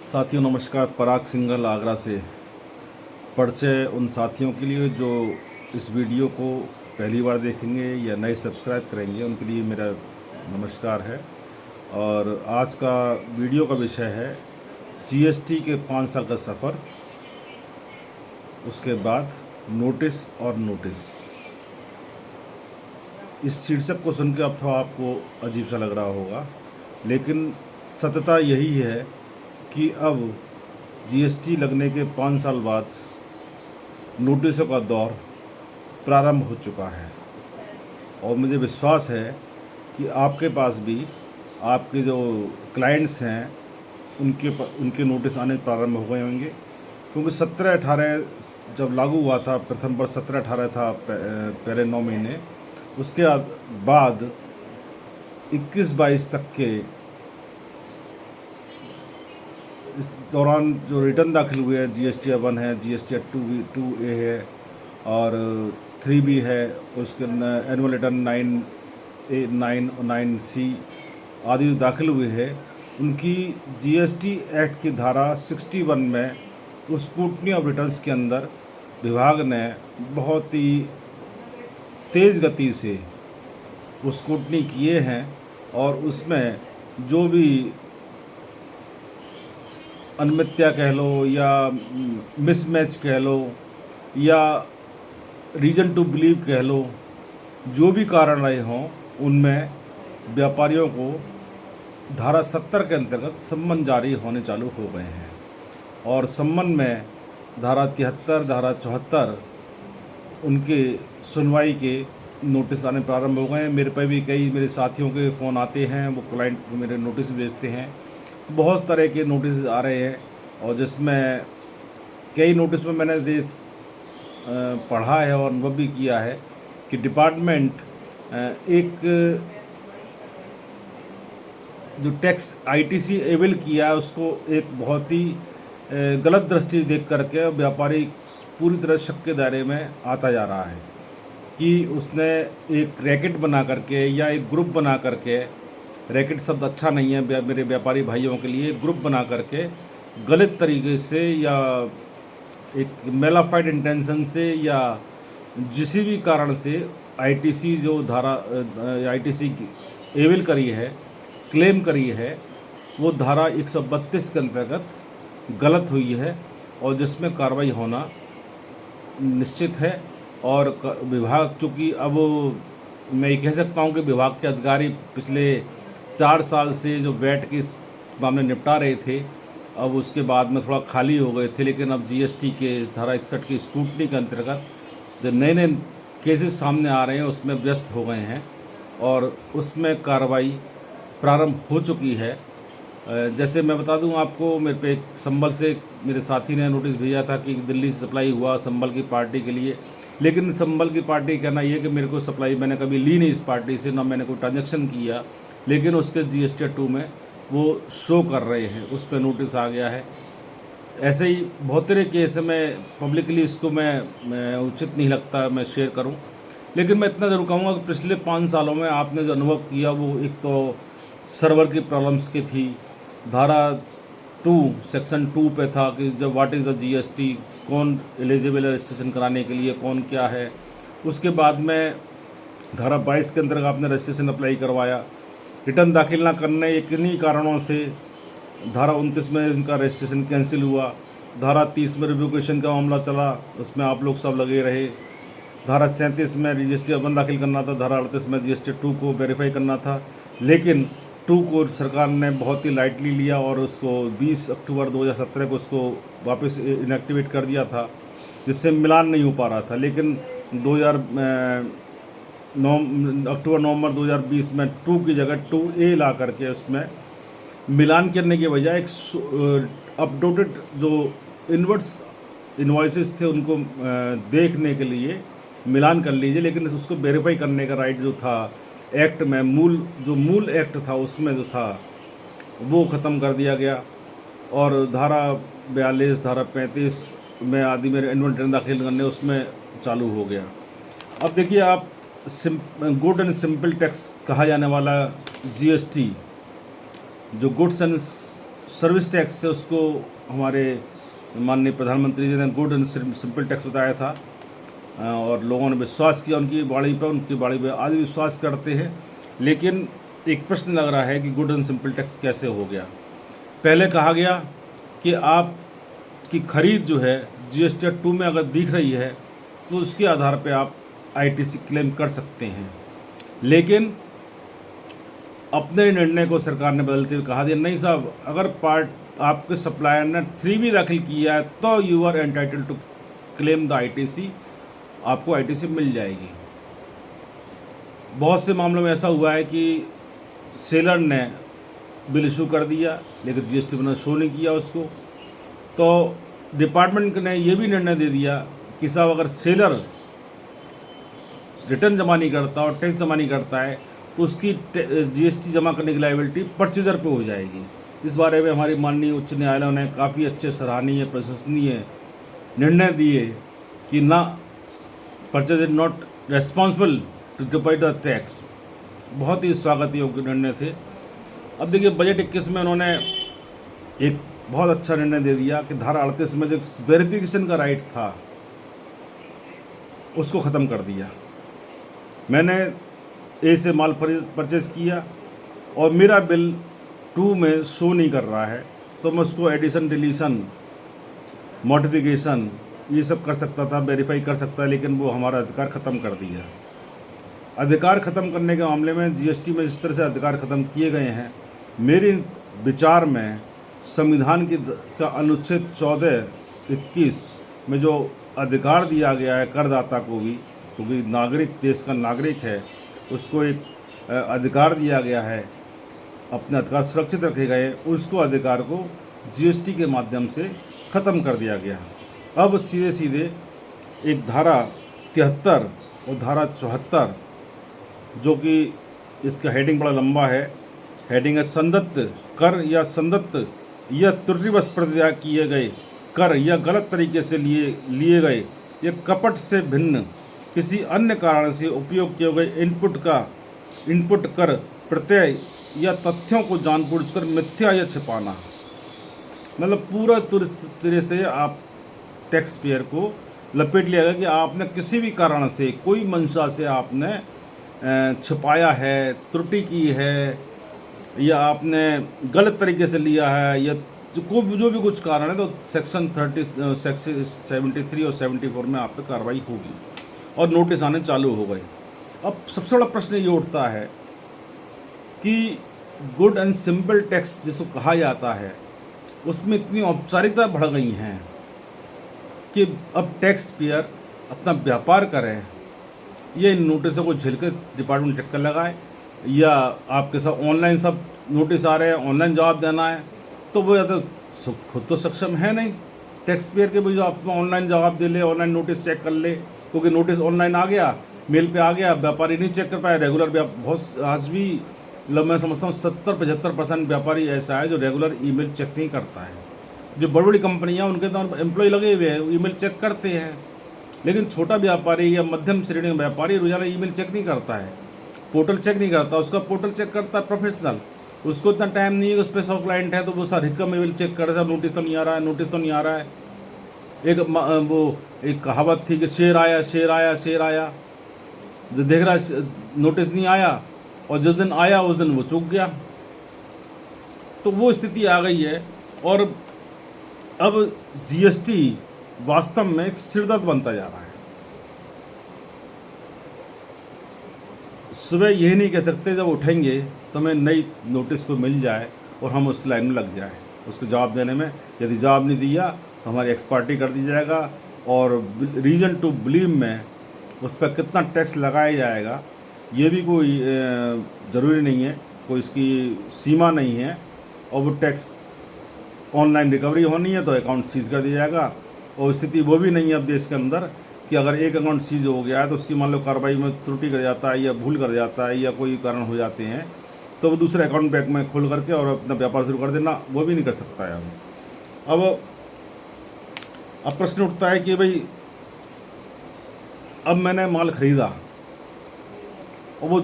साथियों नमस्कार। पराग सिंघल आगरा से। परिचय उन साथियों के लिए जो इस वीडियो को पहली बार देखेंगे या नए सब्सक्राइब करेंगे, उनके लिए मेरा नमस्कार है। और आज का वीडियो का विषय है जीएसटी के 5 साल का सफ़र, उसके बाद नोटिस और नोटिस। इस शीर्षक को सुन के अब थोड़ा आपको अजीब सा लग रहा होगा, लेकिन सत्यता यही है कि अब जीएसटी लगने के 5 साल बाद नोटिसों का दौर प्रारंभ हो चुका है। और मुझे विश्वास है कि आपके पास भी आपके जो क्लाइंट्स हैं उनके नोटिस आने प्रारंभ हो गए होंगे, क्योंकि 17-18 जब लागू हुआ था, प्रथम वर्ष 17-18 था, पहले 9 महीने, उसके बाद 21-22 तक के इस दौरान जो रिटर्न दाखिल हुए हैं, जीएसटी 1 है, जीएसटी 2A है और 3B है, उसके एनुअल रिटर्न 9A 9 और 9C आदि जो दाखिल हुए हैं, उनकी जीएसटी एक्ट की धारा 61 में उस स्क्रूटनी ऑफ रिटर्न्स के अंदर विभाग ने बहुत ही तेज़ गति से वो स्क्रूटनी किए हैं और उसमें जो भी अनियमितता कह लो या मिसमैच कह लो या रीज़न टू बिलीव कह लो, जो भी कारण रहे हों, उनमें व्यापारियों को धारा 70 के अंतर्गत सम्मन जारी होने चालू हो गए हैं। और सम्मन में धारा 73, धारा 74 उनके सुनवाई के नोटिस आने प्रारंभ हो गए हैं। मेरे पे भी कई मेरे साथियों के फ़ोन आते हैं, वो क्लाइंट मेरे नोटिस भेजते हैं। बहुत तरह के नोटिस आ रहे हैं और जिसमें कई नोटिस में मैंने पढ़ा है और अनुभव भी किया है कि डिपार्टमेंट एक जो टैक्स आईटीसी एवेल किया है उसको एक बहुत ही गलत दृष्टि देख करके व्यापारी पूरी तरह शक के दायरे में आता जा रहा है कि उसने एक रैकेट बना करके या एक ग्रुप बना करके, रैकेट शब्द अच्छा नहीं है मेरे व्यापारी भाइयों के लिए, ग्रुप बना करके गलत तरीके से या एक मेलाफाइड इंटेंशन से या किसी भी कारण से आईटीसी जो धारा आईटीसी एवेल करी है, क्लेम करी है, वो धारा 132 के अंतर्गत गलत हुई है और जिसमें कार्रवाई होना निश्चित है। और विभाग, चूँकि अब मैं ये कह सकता हूँ कि विभाग के अधिकारी पिछले 4 साल से जो वैट के मामले निपटा रहे थे, अब उसके बाद में थोड़ा खाली हो गए थे, लेकिन अब जीएसटी के धारा 61 की स्क्रूटनी के अंतर्गत जो नए नए केसेस सामने आ रहे हैं उसमें व्यस्त हो गए हैं और उसमें कार्रवाई प्रारंभ हो चुकी है। जैसे मैं बता दूं आपको, मेरे पे एक संबल से मेरे साथी ने नोटिस भेजा था कि दिल्ली से सप्लाई हुआ संबल की पार्टी के लिए, लेकिन संबल की पार्टी कहना ये कि मेरे को सप्लाई मैंने कभी ली नहीं इस पार्टी से, ना मैंने कोई ट्रांजेक्शन किया, लेकिन उसके जीएसटी 2 में वो शो कर रहे हैं, उस पर नोटिस आ गया है। ऐसे ही बहुत तरह केस में पब्लिकली इसको मैं उचित नहीं लगता मैं शेयर करूं, लेकिन मैं इतना ज़रूर कहूँगा कि पिछले 5 सालों में आपने जो अनुभव किया वो एक तो सर्वर की प्रॉब्लम्स की थी, धारा 2 सेक्शन 2 पे था कि जब व्हाट इज़ द जीएसटी, कौन एलिजिबल है रजिस्ट्रेशन कराने के लिए, कौन क्या है। उसके बाद में धारा 22 के अंतर्गत आपने रजिस्ट्रेशन अप्लाई करवाया, रिटर्न दाखिल ना करने ये किन्हीं कारणों से धारा 29 में इनका रजिस्ट्रेशन कैंसिल हुआ। धारा 30 में रिवोकेशन का मामला चला, उसमें आप लोग सब लगे रहे। धारा 37 में जीएसटी 1 दाखिल करना था, धारा 38 में जीएसटी 2 को वेरीफाई करना था, लेकिन 2 को सरकार ने बहुत ही लाइटली लिया और उसको 20 अक्टूबर 2017 को उसको वापस इनएक्टिवेट कर दिया था, जिससे मिलान नहीं हो पा रहा था। लेकिन 2009 अक्टूबर नवंबर 2020 में 2 की जगह 2A ला करके उसमें मिलान करने के बजाय एक अपडेटेड जो इन्वॉइसेस थे उनको देखने के लिए मिलान कर लीजिए, लेकिन उसको वेरीफाई करने का राइट जो था एक्ट में, मूल एक्ट था उसमें जो था वो ख़त्म कर दिया गया। और धारा 42, धारा 35 में आदि मेरे एनुअल रिटर्न दाखिल करने उसमें चालू हो गया। अब देखिए आप, गुड एंड सिंपल टैक्स कहा जाने वाला जीएसटी, जो गुड्स एंड सर्विस टैक्स से उसको हमारे माननीय प्रधानमंत्री जी ने गुड एंड सिंपल टैक्स बताया था, और लोगों ने विश्वास किया उनकी बाड़ी पे आज विश्वास करते हैं। लेकिन एक प्रश्न लग रहा है कि गुड एंड सिंपल टैक्स कैसे हो गया। पहले कहा गया कि आपकी खरीद जो है GST 2 में अगर दिख रही है तो उसके आधार पे आप ITC क्लेम कर सकते हैं। लेकिन अपने निर्णय को सरकार ने बदलते हुए कहा दिया नहीं साहब, अगर आपके सप्लायर ने 3B दाखिल किया है तो you are entitled to claim the ITC, आपको ITC मिल जाएगी। बहुत से मामलों में ऐसा हुआ है कि सेलर ने बिल इशू कर दिया लेकिन GST ने शो नहीं किया उसको, तो डिपार्टमेंट ने ये भी निर्णय दे दिया कि साहब अगर सेलर रिटर्न जमा नहीं करता और टैक्स जमा नहीं करता है तो उसकी GST जमा करने की लायबिलिटी परचेजर पे हो जाएगी। इस बारे में हमारी माननीय उच्च न्यायालय ने काफ़ी अच्छे, सराहनीय, प्रशंसनीय निर्णय दिए कि ना purchaser not responsible to deposit the tax. बहुत ही स्वागत योग्य निर्णय थे। अब देखिए बजट 21 में उन्होंने एक बहुत अच्छा निर्णय दे दिया कि धारा 38 में जो वेरिफिकेशन का राइट था उसको ख़त्म कर दिया। मैंने ए से माल परचेज़ किया और मेरा बिल 2 में शो नहीं कर रहा है तो मैं उसको एडिशन, डिलीशन, मॉडिफिकेशन ये सब कर सकता था, वेरीफाई कर सकता, लेकिन वो हमारा अधिकार ख़त्म कर दिया। अधिकार ख़त्म करने के मामले में GST में जिस तरह से अधिकार ख़त्म किए गए हैं, मेरे विचार में संविधान का अनुच्छेद 14-21 में जो अधिकार दिया गया है करदाता को भी, क्योंकि नागरिक देश का नागरिक है, उसको एक अधिकार दिया गया है, अपने अधिकार सुरक्षित रखे गए, उसको अधिकार को GST के माध्यम से ख़त्म कर दिया गया। अब सीधे सीधे एक धारा 73 और धारा 74, जो कि इसका हेडिंग बड़ा लंबा है, हेडिंग है संदत्त कर या संदत्त या त्रुटिवश प्रतिज्ञा किए गए कर या गलत तरीके से लिए गए या कपट से भिन्न किसी अन्य कारण से उपयोग किए गए इनपुट कर प्रत्यय या तथ्यों को जानबूझकर मिथ्या या छिपाना। मतलब पूरा तरह से आप टैक्स पेयर को लपेट लिया गया कि आपने किसी भी कारण से, कोई मंशा से आपने छिपाया है, त्रुटि की है, या आपने गलत तरीके से लिया है, या जो भी कुछ कारण है, तो सेक्शन 73 और 74 में आप पे कार्रवाई होगी और नोटिस आने चालू हो गए। अब सबसे बड़ा प्रश्न ये उठता है कि गुड एंड सिंपल टैक्स जिसको कहा जाता है उसमें इतनी औपचारिकता बढ़ गई हैं कि अब टैक्स पेयर अपना व्यापार करे, ये इन नोटिसों को झेल कर डिपार्टमेंट चक्कर लगाए, या आपके साथ ऑनलाइन सब नोटिस आ रहे हैं, ऑनलाइन जवाब देना है, तो वो या तो खुद तो सक्षम है नहीं टैक्स पेयर के, भाई जो आप ऑनलाइन जवाब दे ले, ऑनलाइन नोटिस चेक कर ले, क्योंकि नोटिस ऑनलाइन आ गया, मेल पे आ गया, व्यापारी नहीं चेक कर पाया। रेगुलर बहुत आज भी मैं समझता हूँ 70-75% व्यापारी ऐसा है जो रेगुलर ईमेल चेक नहीं करता है। जो बड़ी बड़ी कंपनियाँ उनके तो एम्प्लॉय लगे हुए हैं, ईमेल चेक करते हैं, लेकिन छोटा व्यापारी या मध्यम श्रेणी का व्यापारी रोजाना ईमेल चेक नहीं करता है, पोर्टल चेक नहीं करता। उसका पोर्टल चेक करता है प्रोफेशनल, उसको इतना टाइम नहीं है, उस पर 100 क्लाइंट है तो वो सारी कम ईमेल चेक कर रहा है, नोटिस तो नहीं आ रहा है, नोटिस तो नहीं आ रहा है। एक कहावत थी कि शेर आया शेर आया शेर आया, जो देख रहा है नोटिस नहीं आया, और जिस दिन आया उस दिन वो चूक गया। तो वो स्थिति आ गई है। और अब GST वास्तव में एक सिरदर्द बनता जा रहा है। सुबह यही नहीं कह सकते जब उठेंगे तो हमें नई नोटिस को मिल जाए और हम उस लाइन में लग जाए उसको जवाब देने में। यदि जवाब नहीं दिया तो हमारी एक्सपार्टी कर दी जाएगा, और रीजन टू बिलीव में उस पर कितना टैक्स लगाया जाएगा ये भी कोई ज़रूरी नहीं है, कोई इसकी सीमा नहीं है। और वो टैक्स ऑनलाइन रिकवरी होनी है तो अकाउंट सीज कर दिया जाएगा, और स्थिति वो भी नहीं है अब देश के अंदर कि अगर एक अकाउंट सीज हो गया है तो उसकी मान लो कार्रवाई में त्रुटि कर जाता है या भूल कर जाता है या कोई कारण हो जाते हैं तो वो दूसरे अकाउंट बैंक में खोल करके और अपना व्यापार शुरू कर देना, वो भी नहीं कर सकता है। अब प्रश्न उठता है कि भाई अब मैंने माल खरीदा और वो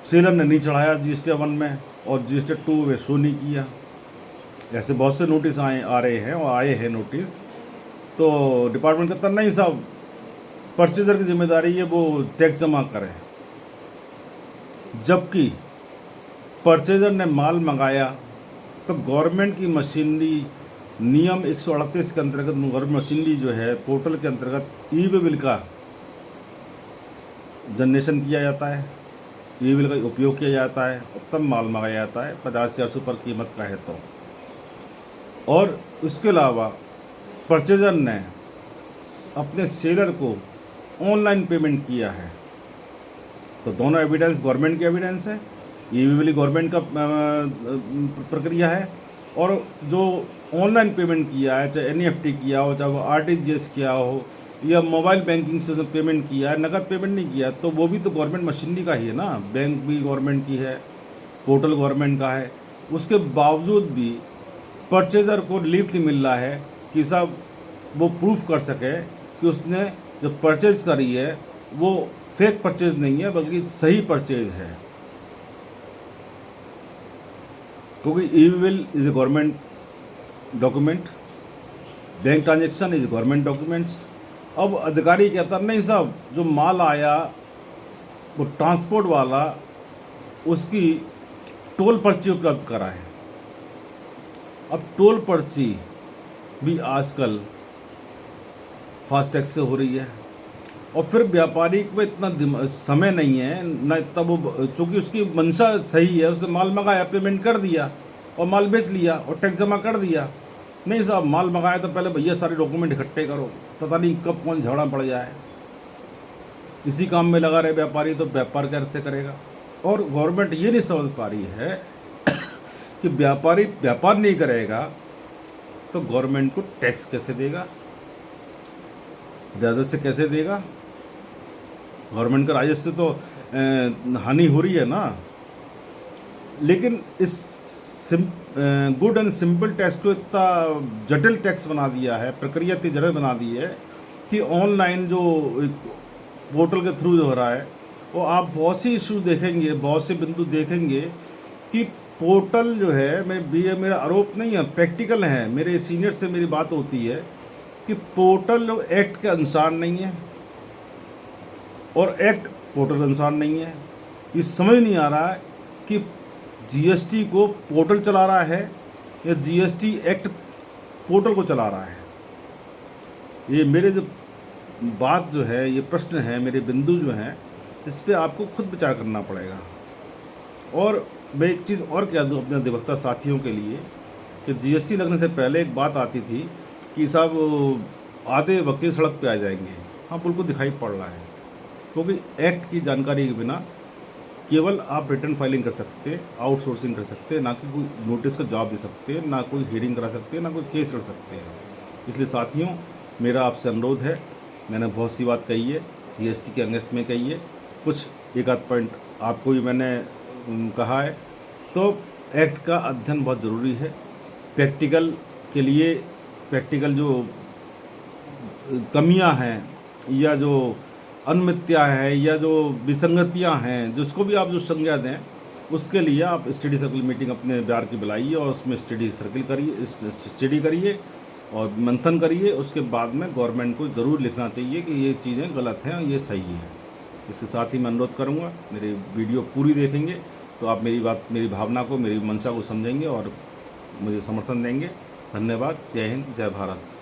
सेलर ने नहीं चढ़ाया GST 1 में और GST 2 में शो नहीं किया, ऐसे बहुत से नोटिस आ रहे हैं और आए हैं नोटिस, तो डिपार्टमेंट कहता नहीं साहब, परचेजर की जिम्मेदारी है वो टैक्स जमा करें, जबकि परचेजर ने माल मंगाया तो गवर्नमेंट की मशीनरी नियम 138 के अंतर्गत गवर्नमेंट मशीनरी जो है पोर्टल के अंतर्गत ई वे बिल का जनरेशन किया जाता है, ई वे बिल का उपयोग किया जाता है और तब माल मंगाया जाता है 50,000 से ऊपर कीमत का है तो। और उसके अलावा परचेजर ने अपने सेलर को ऑनलाइन पेमेंट किया है, तो दोनों एविडेंस गवर्नमेंट की एविडेंस है, ई वे बिल गवर्नमेंट का प्रक्रिया है, और जो ऑनलाइन पेमेंट किया है, चाहे एनईएफटी किया हो, चाहे वो आरटीजीएस किया हो, या मोबाइल बैंकिंग से पेमेंट किया है, नकद पेमेंट नहीं किया, तो वो भी तो गवर्नमेंट मशीनरी का ही है ना। बैंक भी गवर्नमेंट की है, पोर्टल गवर्नमेंट का है, उसके बावजूद भी परचेजर को रिलीफ नहीं मिल रहा है कि साहब वो प्रूफ कर सके कि उसने जो परचेज करी है वो फेक परचेज नहीं है बल्कि सही परचेज है, क्योंकि e way bill is a government document, bank transaction is government documents. अब अधिकारी कहता नहीं साहब, जो माल आया वो ट्रांसपोर्ट वाला उसकी टोल पर्ची उपलब्ध कराए। अब टोल पर्ची भी आजकल फास्टैग से हो रही है, और फिर व्यापारी को इतना समय नहीं है ना, तब वो चूँकि उसकी मंशा सही है, उसने माल मंगाया, पेमेंट कर दिया और माल बेच लिया और टैक्स जमा कर दिया। नहीं साहब, माल मंगाया तो पहले भैया सारे डॉक्यूमेंट इकट्ठे करो, पता नहीं कब कौन झगड़ा पड़ जाए। इसी काम में लगा रहे व्यापारी, तो व्यापार कैसे करेगा। और गवर्नमेंट ये नहीं समझ पा रही है कि व्यापारी व्यापार नहीं करेगा तो गवर्नमेंट को टैक्स कैसे देगा, ज़्यादा से कैसे देगा। गवर्नमेंट का राजस्व तो हानि हो रही है ना। लेकिन इस गुड एंड सिंपल टैक्स को इतना जटिल टैक्स बना दिया है, प्रक्रिया इतनी जटिल बना दी है कि ऑनलाइन जो पोर्टल के थ्रू जो हो रहा है, वो आप बहुत सी इशू देखेंगे, बहुत से बिंदु देखेंगे कि पोर्टल जो है, मेरा आरोप नहीं है, प्रैक्टिकल है, मेरे सीनियर से मेरी बात होती है कि पोर्टल एक्ट के अनुसार नहीं है और एक्ट पोर्टल के अनुसार नहीं है। ये समझ नहीं आ रहा है कि जीएसटी को पोर्टल चला रहा है या जीएसटी एक्ट पोर्टल को चला रहा है। ये मेरे जो बात जो है, ये प्रश्न है, मेरे बिंदु जो हैं, इस पे आपको खुद विचार करना पड़ेगा। और मैं एक चीज़ और कह दूँ अपने अधिवक्ता साथियों के लिए कि जीएसटी लगने से पहले एक बात आती थी कि साहब आधे वकील सड़क पे आ जाएंगे। हाँ, बिल्कुल दिखाई पड़ रहा है, क्योंकि एक्ट की जानकारी के बिना केवल आप रिटर्न फाइलिंग कर सकते, आउटसोर्सिंग कर सकते, ना कि कोई नोटिस का जवाब दे सकते, ना कोई हियरिंग करा सकते, ना कोई केस लड़ सकते हैं। इसलिए साथियों, मेरा आपसे अनुरोध है, मैंने बहुत सी बात कही है, जीएसटी के अगेंस्ट में कही है, कुछ एक आध पॉइंट आपको भी मैंने कहा है। तो एक्ट का अध्ययन बहुत ज़रूरी है प्रैक्टिकल के लिए। प्रैक्टिकल जो कमियां हैं या जो अनियमितता है या जो विसंगतियां हैं, जिसको भी आप जो संज्ञा दें, उसके लिए आप स्टडी सर्कल मीटिंग अपने बिहार की बुलाइए और उसमें स्टडी करिए और मंथन करिए। उसके बाद में गवर्नमेंट को ज़रूर लिखना चाहिए कि ये चीज़ें गलत हैं और ये सही है। इसके साथ ही मैं अनुरोध करूँगा, मेरी वीडियो पूरी देखेंगे तो आप मेरी बात, मेरी भावना को, मेरी मंशा को समझेंगे और मुझे समर्थन देंगे। धन्यवाद। जय हिंद, जय भारत।